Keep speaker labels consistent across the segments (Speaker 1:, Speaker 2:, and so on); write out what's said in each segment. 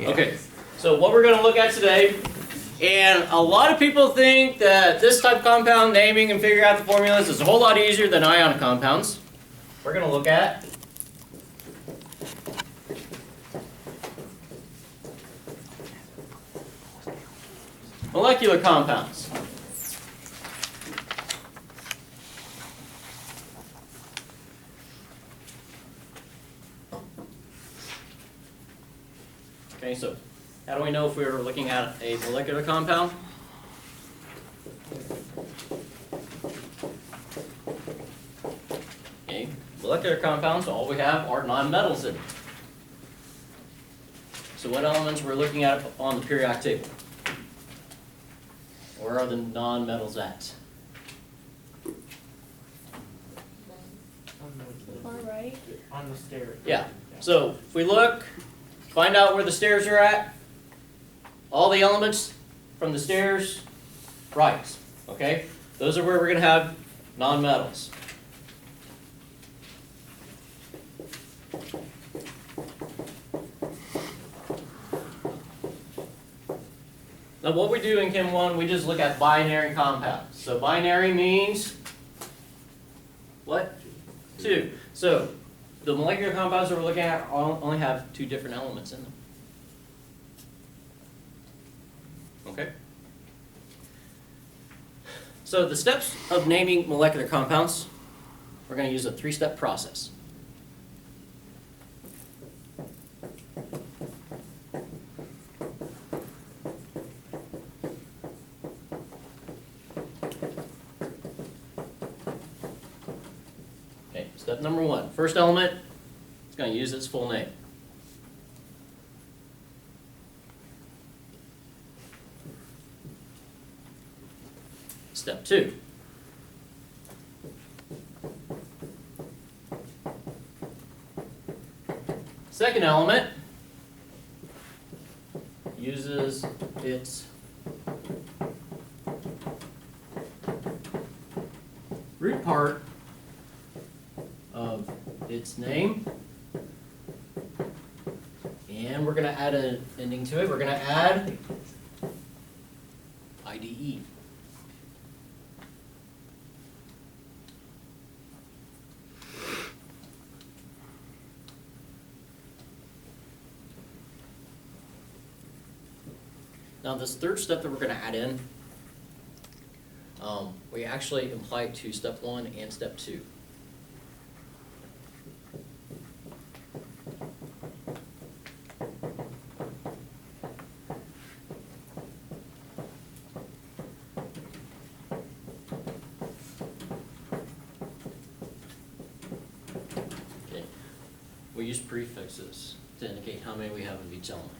Speaker 1: Okay, so what we're going to look at today, and a lot of people think that this type of compound naming and figuring out the formulas is a whole lot easier than ionic compounds. We're going to look at molecular compounds. Okay, so how do we know if we're looking at a molecular compound? Okay, molecular compounds, all we have are nonmetals in them. So what elements we're looking at on the periodic table? Where are the nonmetals at?
Speaker 2: Far right.
Speaker 3: On the stairs.
Speaker 1: Yeah, so if we look, find out where the stairs are at, all the elements from the stairs, right, okay? Those are where we're going to have nonmetals. Now what we do in Chem 1, we just look at binary compounds. So binary means what? 2. So the molecular compounds that we're looking at only have 2 different elements in them. Okay? So the steps of naming molecular compounds, we're going to use a 3-step process. Okay, step number 1. First element, it's going to use its full name. Step 2. Second element uses its root part of its name, and we're going to add an ending to it. We're going to add IDE. Now this third step that we're going to add in, we actually apply it to step 1 and step 2. Okay. We use prefixes to indicate how many we have of each element.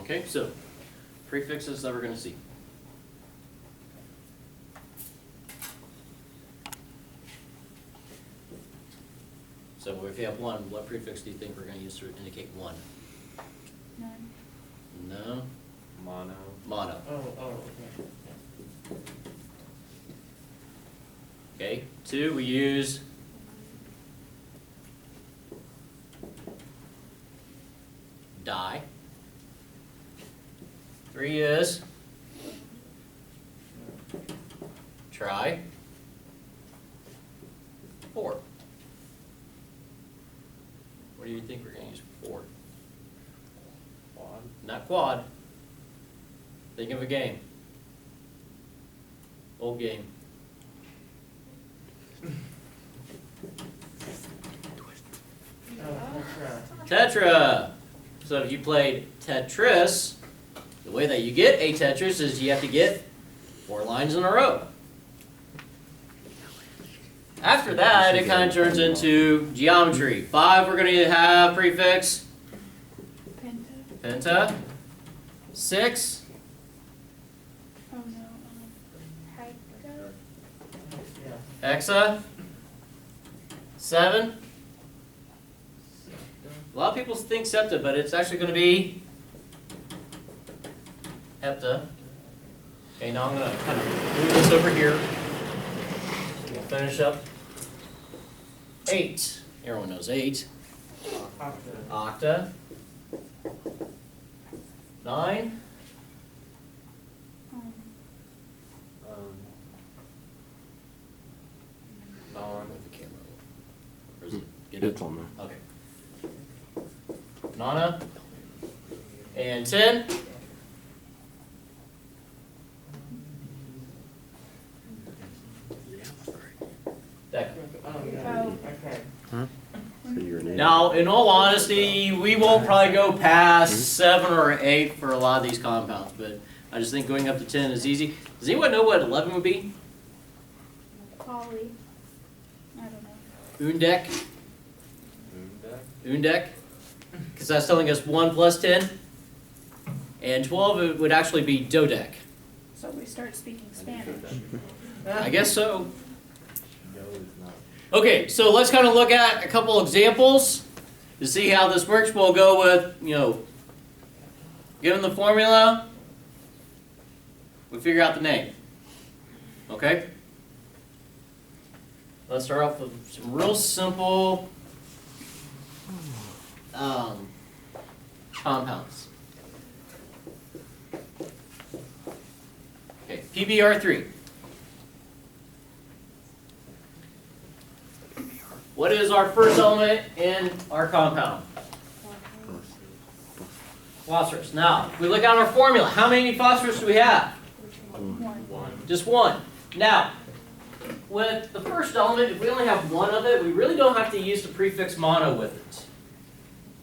Speaker 1: Okay, so prefixes that we're going to see. So if you have 1, what prefix do you think we're going to use to indicate 1?
Speaker 2: None.
Speaker 1: No?
Speaker 3: Mono.
Speaker 1: Mono.
Speaker 3: Oh, okay.
Speaker 1: Okay, 2, we use di. 3 is tri. 4. What do you think we're going to use for 4?
Speaker 3: Quad.
Speaker 1: Not quad. Think of a game. Old game. Tetra. So if you played Tetris, the way that you get a Tetris is you have to get 4 lines in a row. After that, it kind of turns into geometry. 5, we're going to have prefix
Speaker 2: Penta.
Speaker 1: penta. 6,
Speaker 2: Oh no.
Speaker 3: Yeah.
Speaker 1: Hexa. 7. A lot of people think septa, but it's actually going to be hepta. Okay, now I'm going to kind of move this over here. We'll finish up. 8. Everyone knows 8. Octa. 9.
Speaker 3: Non.
Speaker 1: Move the camera over. Or is it? Get
Speaker 4: It's on there.
Speaker 1: Okay. Nana. And 10. Deca.
Speaker 2: Oh.
Speaker 3: Okay.
Speaker 4: So you're an idiot.
Speaker 1: Now, in all honesty, we won't probably go past 7 or 8 for a lot of these compounds, but I just think going up to 10 is easy. Does anyone know what 11 would be?
Speaker 2: Poly. I don't know.
Speaker 1: Undec. Undec. Because that's telling us 1 plus 10. And 12 it would actually be dodec.
Speaker 2: So we start speaking Spanish.
Speaker 1: I guess so.
Speaker 3: No is not.
Speaker 1: Okay, so let's kind of look at a couple examples to see how this works. We'll go with, given the formula, we figure out the name. Okay? Let's start off with some real simple compounds. Okay, PBr3. What is our first element in our compound? Phosphorus. Now, if we look at our formula, how many phosphorus do we have?
Speaker 2: 1.
Speaker 1: Just 1. Now, with the first element, if we only have 1 of it, we really don't have to use the prefix mono with it.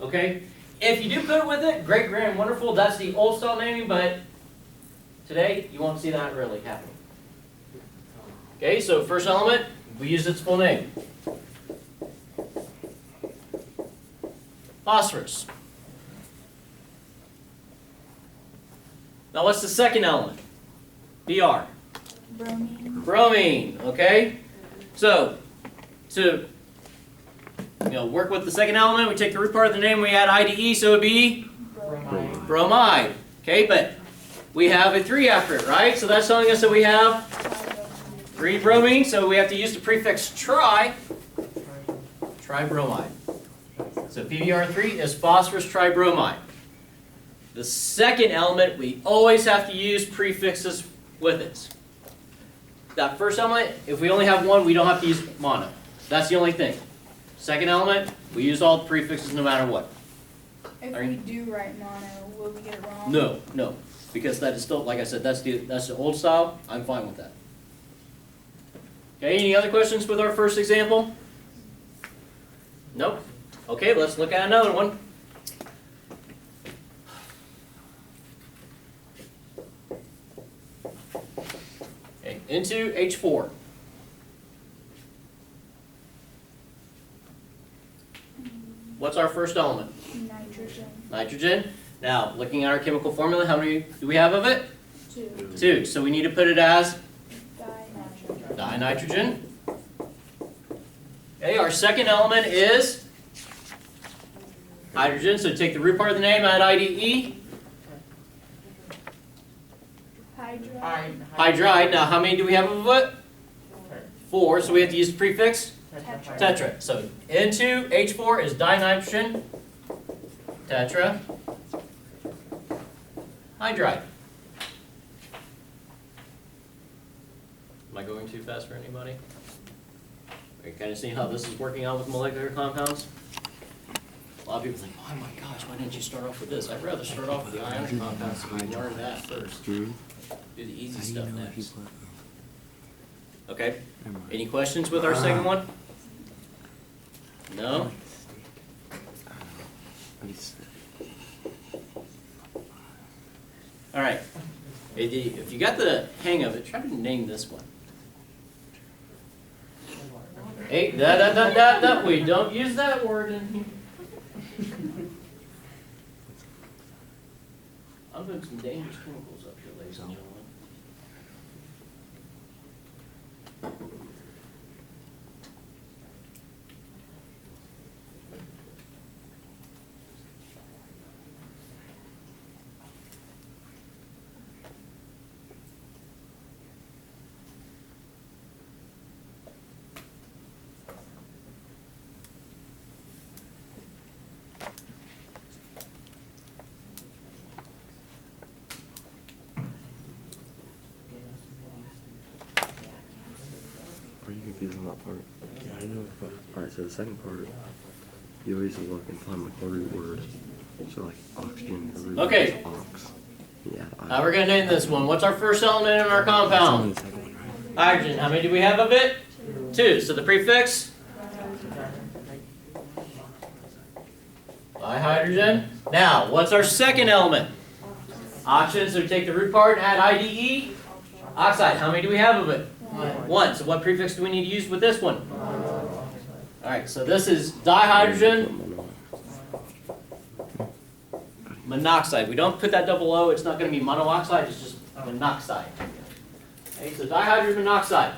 Speaker 1: Okay? If you do put it with it, great, grand, wonderful. That's the old style naming, but today you won't see that really happening. Okay, so first element, we use its full name. Phosphorus. Now what's the second element? Br.
Speaker 2: Bromine.
Speaker 1: Bromine, okay? So, to work with the second element, we take the root part of the name, we add IDE, so it would be
Speaker 2: Bromine.
Speaker 1: bromide. Okay, but we have a 3 after it, right? So that's telling us that we have 3 bromine, so we have to use the prefix tri, tribromide. So PBr3 is phosphorus tribromide. The second element, we always have to use prefixes with it. That first element, if we only have 1, we don't have to use mono. That's the only thing. Second element, we use all the prefixes no matter what.
Speaker 2: If we do write mono, will we get it wrong?
Speaker 1: No, because that is still, like I said, that's the old style. I'm fine with that. Okay, any other questions with our first example? Nope. Okay, let's look at another one. Okay, into H4. What's our first element?
Speaker 2: Nitrogen.
Speaker 1: Nitrogen. Now, looking at our chemical formula, how many do we have of it?
Speaker 2: 2.
Speaker 1: 2. So we need to put it as
Speaker 2: Dinitrogen.
Speaker 1: dinitrogen. Okay, our second element is hydrogen. So take the root part of the name, add IDE.
Speaker 2: Hydride.
Speaker 1: Hydride. Now, how many do we have of it? 4. So we have to use the prefix
Speaker 2: Tetra.
Speaker 1: tetra. So into H4 is dinitrogen. Tetra. Hydride. Am I going too fast for anybody? Are you kind of seeing how this is working out with molecular compounds? A lot of people think, oh my gosh, why didn't you start off with this? I'd rather start off with the ionic compounds so we learn that first. Do the easy stuff next. Okay. Any questions with our second one? No? All right. If you got the hang of it, try to name this one. Hey, we don't use that word in here. I'm putting some dangerous chemicals up here, ladies and gentlemen.
Speaker 4: Are you confused on that part? Yeah, I know. Alright, so the second part, you always look and find like a root word. So like oxygen, the root
Speaker 1: Okay.
Speaker 4: is ox. Yeah.
Speaker 1: Now we're gonna name this one. What's our first element in our compound?
Speaker 4: The second one, right?
Speaker 1: Hydrogen. How many do we have of it? 2. So the prefix? Dihydrogen. Now, what's our second element? Oxygen. So we take the root part and add IDE. Oxide. How many do we have of it? 1. So what prefix do we need to use with this one? Alright, so this is dihydrogen monoxide. We don't put that double O, it's not going to be monoxide, it's just monoxide. Okay, so dihydrogen monoxide.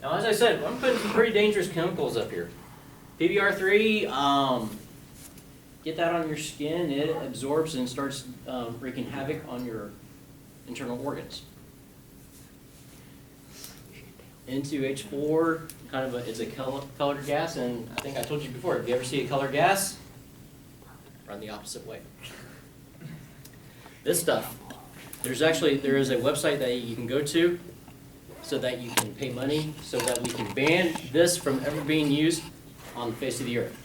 Speaker 1: Now, as I said, I'm putting some pretty dangerous chemicals up here. PBr3, get that on your skin, it absorbs and starts wreaking havoc on your internal organs. N2H4, kind of it's a colored gas, and I think I told you before, if you ever see a colored gas, run the opposite way. This stuff, there is a website that you can go to so that you can pay money so that we can ban this from ever being used on the face of the earth.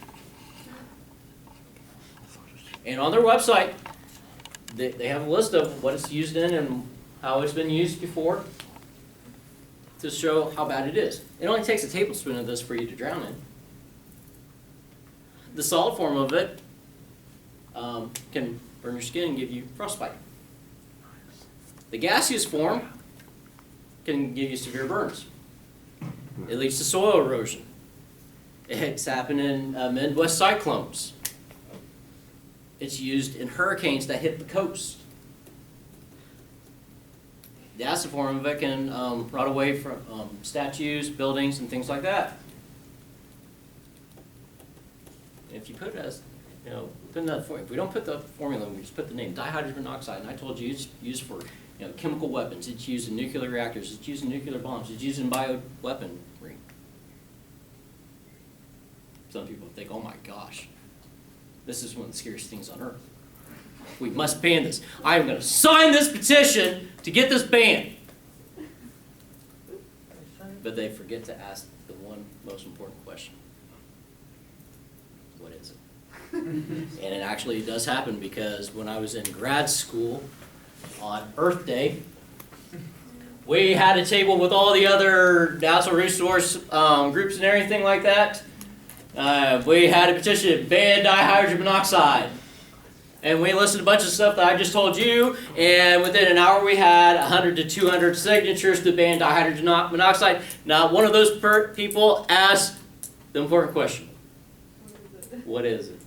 Speaker 1: And on their website, they have a list of what it's used in and how it's been used before to show how bad it is. It only takes a tablespoon of this for you to drown in. The solid form of it can burn your skin and give you frostbite. The gaseous form can give you severe burns. It leads to soil erosion. It's happened in Midwest cyclones. It's used in hurricanes that hit the coast. The acid form of it can rot away from statues, buildings, and things like that. If you put it as, if we don't put the formula, we just put the name dihydrogen monoxide, and I told you it's used for chemical weapons, it's used in nuclear reactors, it's used in nuclear bombs, it's used in bioweaponry. Some people think, oh my gosh, this is one of the scariest things on earth. We must ban this. I am going to sign this petition to get this banned. But they forget to ask the one most important question. What is it? And it actually does happen because when I was in grad school on Earth Day, we had a table with all the other natural resource groups and everything like that. We had a petition to ban dihydrogen monoxide. And we listed a bunch of stuff that I just told you, and within an hour we had 100 to 200 signatures to ban dihydrogen monoxide. Not one of those people asked the important question. What is it?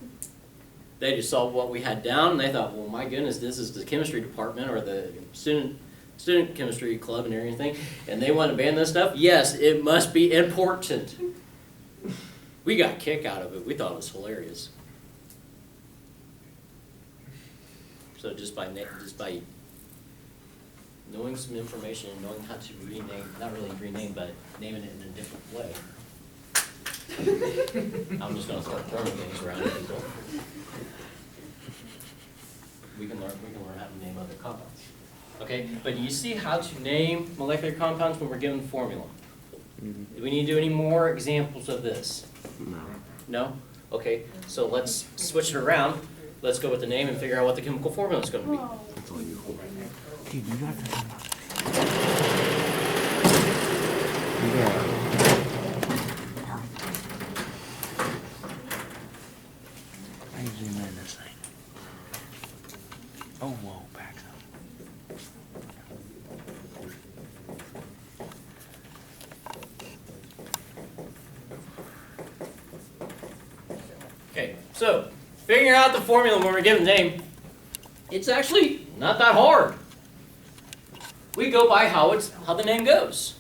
Speaker 1: They just saw what we had down, and they thought, well, my goodness, this is the chemistry department or the student chemistry club and everything, and they want to ban this stuff? Yes, it must be important. We got a kick out of it. We thought it was hilarious. So just by knowing some information and knowing how to rename, not really rename, but naming it in a different way. I'm just going to start throwing things around at people. We can learn how to name other compounds. Okay, but do you see how to name molecular compounds when we're given the formula? Do we need to do any more examples of this?
Speaker 4: No.
Speaker 1: No? Okay, so let's switch it around. Let's go with the name and figure out what the chemical formula is going to be.
Speaker 4: That's all you hold. Dude, you got to.
Speaker 5: I usually land this thing. Oh, whoa, back up.
Speaker 1: Okay, so figuring out the formula when we're given the name, it's actually not that hard. We go by how the name goes.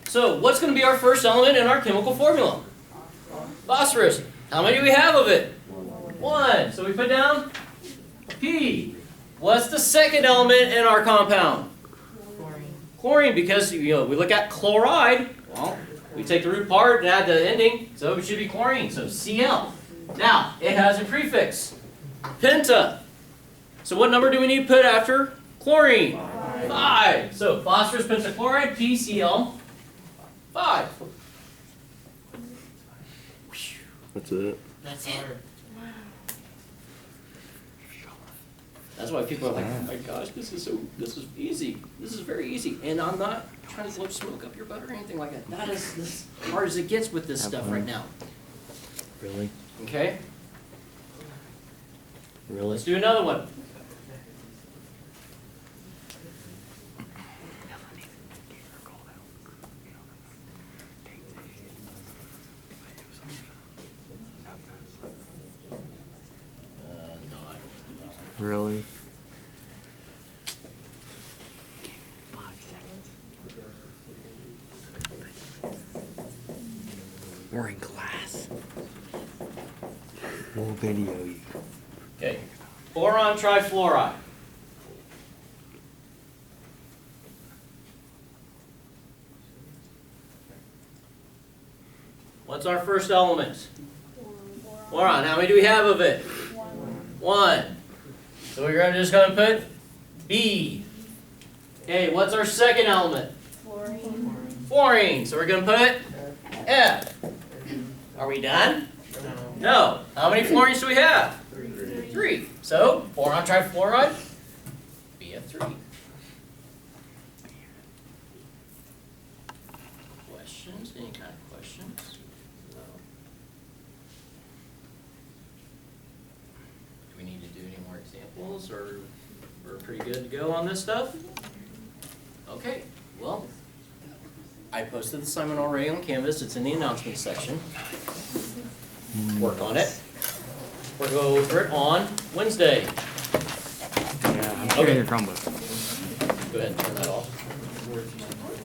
Speaker 1: So what's going to be our first element in our chemical formula? Phosphorus. How many do we have of it? 1. So we put down P. What's the second element in our compound?
Speaker 6: Chlorine.
Speaker 1: Chlorine, because we look at chloride. Well, we take the root part and add the ending, so it should be chlorine. So Cl. Now it has a prefix, penta. So what number do we need to put after chlorine? 5. So phosphorus pentachloride, PCl. 5.
Speaker 4: That's it.
Speaker 1: That's it. That's why people are like, oh my gosh, this is easy. This is very easy. And I'm not trying to blow smoke up your butt or anything like that. That is as hard as it gets with this stuff right now.
Speaker 5: Really?
Speaker 1: Okay?
Speaker 5: Really?
Speaker 1: Let's do another one.
Speaker 5: Really? We're in class. We'll video you.
Speaker 1: Okay. Boron trifluoride. What's our first element? Boron. How many do we have of it? 1. So we're just going to put B. Okay, what's our second element?
Speaker 2: Fluorine.
Speaker 1: Fluorine. So we're going to put F. Are we done? No. How many fluorines do we have? 3. So boron trifluoride, BF3. Questions? Any kind of questions? Do we need to do any more examples, or we're pretty good to go on this stuff? Okay, well, I posted the assignment already on Canvas. It's in the announcement section. Work on it. We're going to go over it on Wednesday.
Speaker 5: Yeah, I'm
Speaker 1: Okay.
Speaker 5: sharing your Chromebook.
Speaker 1: Go ahead and turn that off.